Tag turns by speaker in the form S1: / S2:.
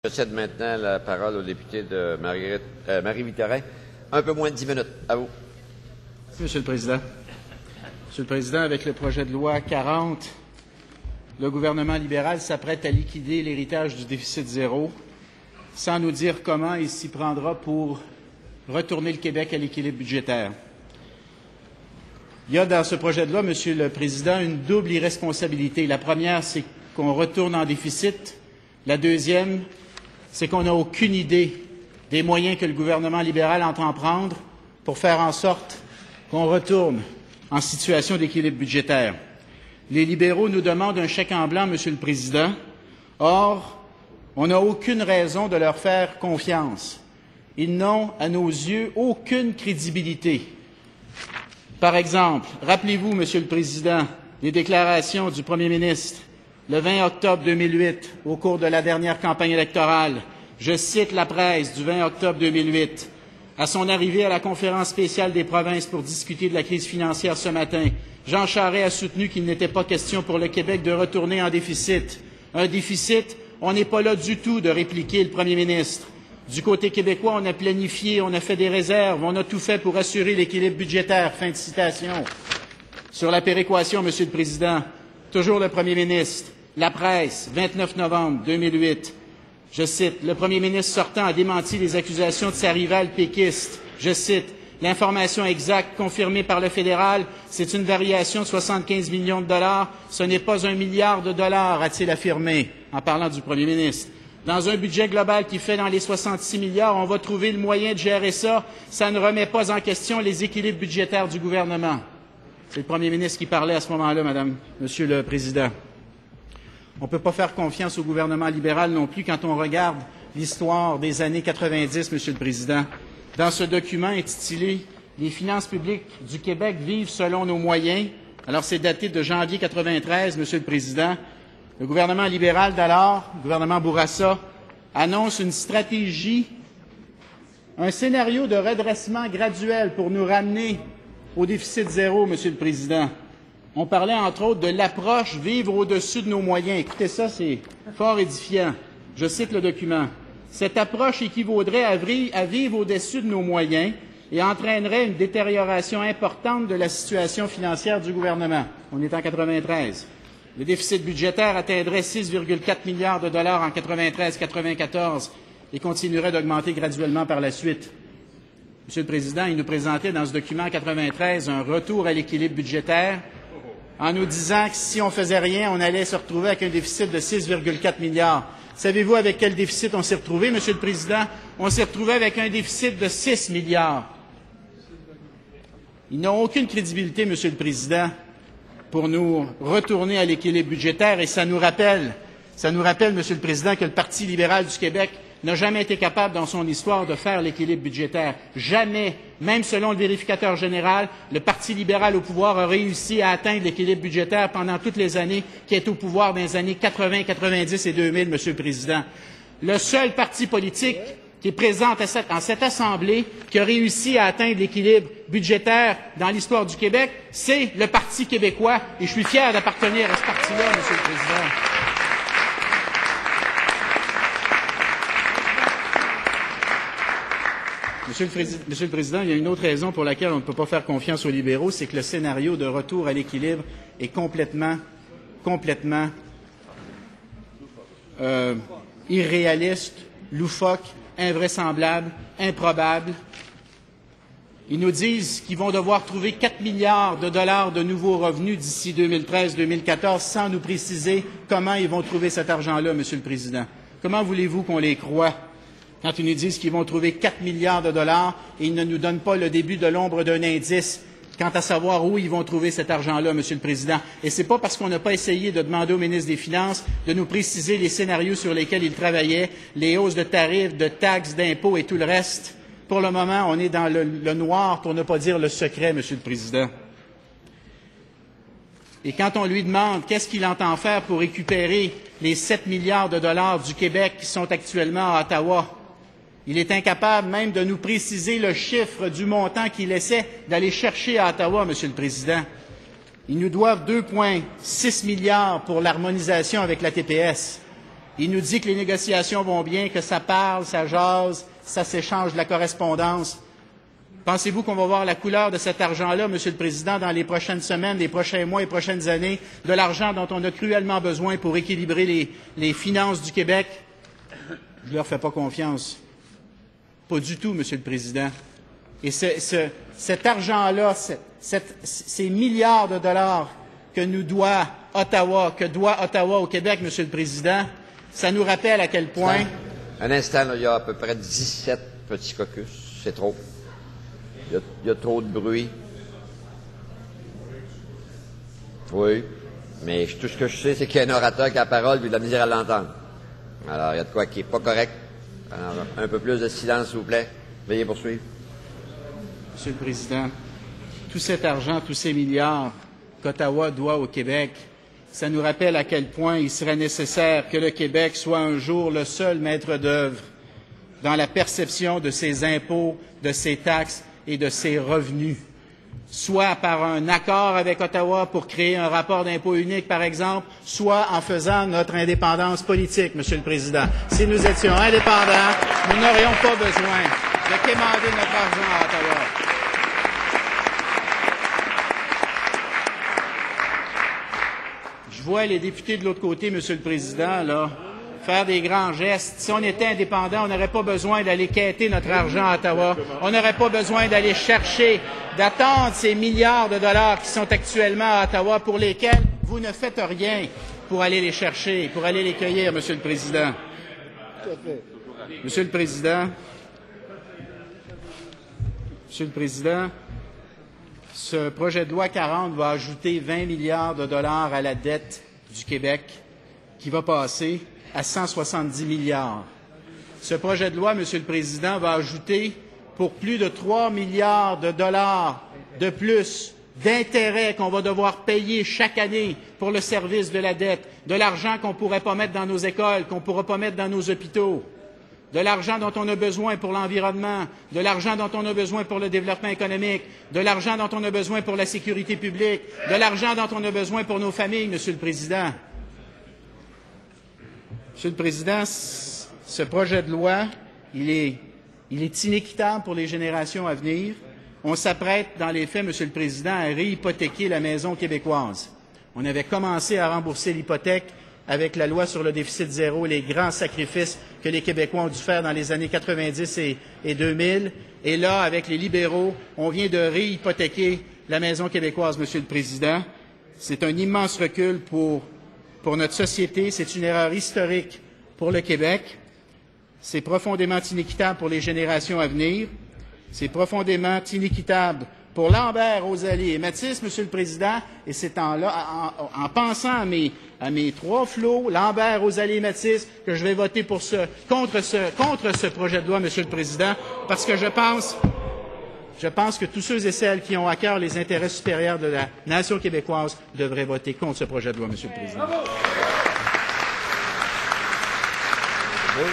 S1: Je cède maintenant la parole au député de Marie-Victorin. Un peu moins de 10 minutes. À vous.
S2: Merci, Monsieur le Président. Monsieur le Président, avec le projet de loi 40, le gouvernement libéral s'apprête à liquider l'héritage du déficit zéro, sans nous dire comment il s'y prendra pour retourner le Québec à l'équilibre budgétaire. Il y a dans ce projet de loi, Monsieur le Président, une double irresponsabilité. La première, c'est qu'on retourne en déficit. La deuxième, c'est qu'on n'a aucune idée des moyens que le gouvernement libéral entend prendre pour faire en sorte qu'on retourne en situation d'équilibre budgétaire. Les libéraux nous demandent un chèque en blanc, Monsieur le Président. Or, on n'a aucune raison de leur faire confiance. Ils n'ont, à nos yeux, aucune crédibilité. Par exemple, rappelez-vous, Monsieur le Président, les déclarations du Premier ministre le 20 octobre 2008, au cours de la dernière campagne électorale. Je cite la presse du 20 octobre 2008. À son arrivée à la conférence spéciale des provinces pour discuter de la crise financière ce matin, Jean Charest a soutenu qu'il n'était pas question pour le Québec de retourner en déficit. Un déficit, on n'est pas là du tout de répliquer le Premier ministre. Du côté québécois, on a planifié, on a fait des réserves, on a tout fait pour assurer l'équilibre budgétaire. Fin de citation. Sur la péréquation, Monsieur le Président, toujours le Premier ministre. La presse, 29 novembre 2008, je cite, « Le premier ministre sortant a démenti les accusations de sa rivale péquiste. Je cite, « L'information exacte confirmée par le fédéral, c'est une variation de 75 millions de dollars. Ce n'est pas 1 milliard de dollars, a-t-il affirmé, en parlant du premier ministre. Dans un budget global qui fait dans les 66 milliards, on va trouver le moyen de gérer ça. Ça ne remet pas en question les équilibres budgétaires du gouvernement. » C'est le premier ministre qui parlait à ce moment-là, Monsieur le Président. On ne peut pas faire confiance au gouvernement libéral non plus quand on regarde l'histoire des années 90, Monsieur le Président. Dans ce document intitulé « Les finances publiques du Québec vivent selon nos moyens », alors c'est daté de janvier 93, Monsieur le Président, le gouvernement libéral d'alors, le gouvernement Bourassa, annonce une stratégie, un scénario de redressement graduel pour nous ramener au déficit zéro, Monsieur le Président. On parlait, entre autres, de l'approche « vivre au-dessus de nos moyens ». Écoutez ça, c'est fort édifiant. Je cite le document. « Cette approche équivaudrait à vivre au-dessus de nos moyens et entraînerait une détérioration importante de la situation financière du gouvernement. » On est en 93. Le déficit budgétaire atteindrait 6,4 milliards de dollars en 93-94 et continuerait d'augmenter graduellement par la suite. Monsieur le Président, il nous présentait dans ce document en 93 un retour à l'équilibre budgétaire en nous disant que si on ne faisait rien, on allait se retrouver avec un déficit de 6,4 milliards. Savez-vous avec quel déficit on s'est retrouvé, Monsieur le Président? On s'est retrouvé avec un déficit de 6 milliards. Ils n'ont aucune crédibilité, Monsieur le Président, pour nous retourner à l'équilibre budgétaire et ça nous rappelle, Monsieur le Président, que le Parti libéral du Québec n'a jamais été capable dans son histoire de faire l'équilibre budgétaire. Jamais, même selon le vérificateur général, le Parti libéral au pouvoir a réussi à atteindre l'équilibre budgétaire pendant toutes les années qui est au pouvoir dans les années 80, 90 et 2000, Monsieur le Président. Le seul parti politique qui est présent en cette Assemblée qui a réussi à atteindre l'équilibre budgétaire dans l'histoire du Québec, c'est le Parti québécois et je suis fier d'appartenir à ce parti-là, Monsieur le Président. Monsieur le Président, il y a une autre raison pour laquelle on ne peut pas faire confiance aux libéraux, c'est que le scénario de retour à l'équilibre est complètement irréaliste, loufoque, invraisemblable, improbable. Ils nous disent qu'ils vont devoir trouver 4 milliards de dollars de nouveaux revenus d'ici 2013-2014 sans nous préciser comment ils vont trouver cet argent-là, Monsieur le Président. Comment voulez-vous qu'on les croie quand ils nous disent qu'ils vont trouver 4 milliards de dollars et ils ne nous donnent pas le début de l'ombre d'un indice quant à savoir où ils vont trouver cet argent-là, Monsieur le Président. Et ce n'est pas parce qu'on n'a pas essayé de demander au ministre des Finances de nous préciser les scénarios sur lesquels il travaillait, les hausses de tarifs, de taxes, d'impôts et tout le reste. Pour le moment, on est dans le noir, pour ne pas dire le secret, Monsieur le Président. Et quand on lui demande qu'est-ce qu'il entend faire pour récupérer les 7 milliards de dollars du Québec qui sont actuellement à Ottawa, il est incapable même de nous préciser le chiffre du montant qu'il essaie d'aller chercher à Ottawa, Monsieur le Président. Ils nous doivent 2,6 milliards pour l'harmonisation avec la TPS. Il nous dit que les négociations vont bien, que ça parle, ça jase, ça s'échange de la correspondance. Pensez-vous qu'on va voir la couleur de cet argent-là, Monsieur le Président, dans les prochaines semaines, les prochains mois et prochaines années, de l'argent dont on a cruellement besoin pour équilibrer les finances du Québec? Je ne leur fais pas confiance. Pas du tout, Monsieur le Président. Et cet argent-là, ces milliards de dollars que nous doit Ottawa, au Québec, Monsieur le Président, ça nous rappelle à quel point...
S1: Un instant, là, il y a à peu près 17 petits caucus. C'est trop. Il y a trop de bruit. Oui. Mais tout ce que je sais, c'est qu'il y a un orateur qui a la parole, puis il a de la misère à l'entendre. Alors, il y a de quoi qui n'est pas correct. Alors, un peu plus de silence, s'il vous plaît. Veuillez poursuivre.
S2: Monsieur le Président, tout cet argent, tous ces milliards qu'Ottawa doit au Québec, ça nous rappelle à quel point il serait nécessaire que le Québec soit un jour le seul maître d'œuvre dans la perception de ses impôts, de ses taxes et de ses revenus, soit par un accord avec Ottawa pour créer un rapport d'impôt unique, par exemple, soit en faisant notre indépendance politique, Monsieur le Président. Si nous étions indépendants, nous n'aurions pas besoin de quémander notre argent à Ottawa. Je vois les députés de l'autre côté, Monsieur le Président, là, faire des grands gestes. Si on était indépendant, on n'aurait pas besoin d'aller quêter notre argent à Ottawa. On n'aurait pas besoin d'aller chercher, d'attendre ces milliards de dollars qui sont actuellement à Ottawa, pour lesquels vous ne faites rien pour aller les chercher, pour aller les cueillir, Monsieur le Président. Monsieur le Président, ce projet de loi 40 va ajouter 20 milliards de dollars à la dette du Québec, qui va passer à 170 milliards. Ce projet de loi, Monsieur le Président, va ajouter pour plus de 3 milliards de dollars de plus d'intérêts qu'on va devoir payer chaque année pour le service de la dette, de l'argent qu'on ne pourrait pas mettre dans nos écoles, qu'on ne pourra pas mettre dans nos hôpitaux, de l'argent dont on a besoin pour l'environnement, de l'argent dont on a besoin pour le développement économique, de l'argent dont on a besoin pour la sécurité publique, de l'argent dont on a besoin pour nos familles, Monsieur le Président. Monsieur le Président, ce projet de loi, il est inéquitable pour les générations à venir. On s'apprête, dans les faits, Monsieur le Président, à réhypothéquer la maison québécoise. On avait commencé à rembourser l'hypothèque avec la loi sur le déficit zéro, les grands sacrifices que les Québécois ont dû faire dans les années 90 et 2000. Et là, avec les libéraux, on vient de réhypothéquer la maison québécoise, Monsieur le Président. C'est un immense recul pour notre société. C'est une erreur historique pour le Québec. C'est profondément inéquitable pour les générations à venir. C'est profondément inéquitable pour Lambert, Rosalie et Mathis, Monsieur le Président. Et c'est en pensant à mes trois flots, Lambert, Rosalie et Mathis, que je vais voter contre ce projet de loi, Monsieur le Président, parce que je pense que tous ceux et celles qui ont à cœur les intérêts supérieurs de la nation québécoise devraient voter contre ce projet de loi, Monsieur le Président.
S1: Oui,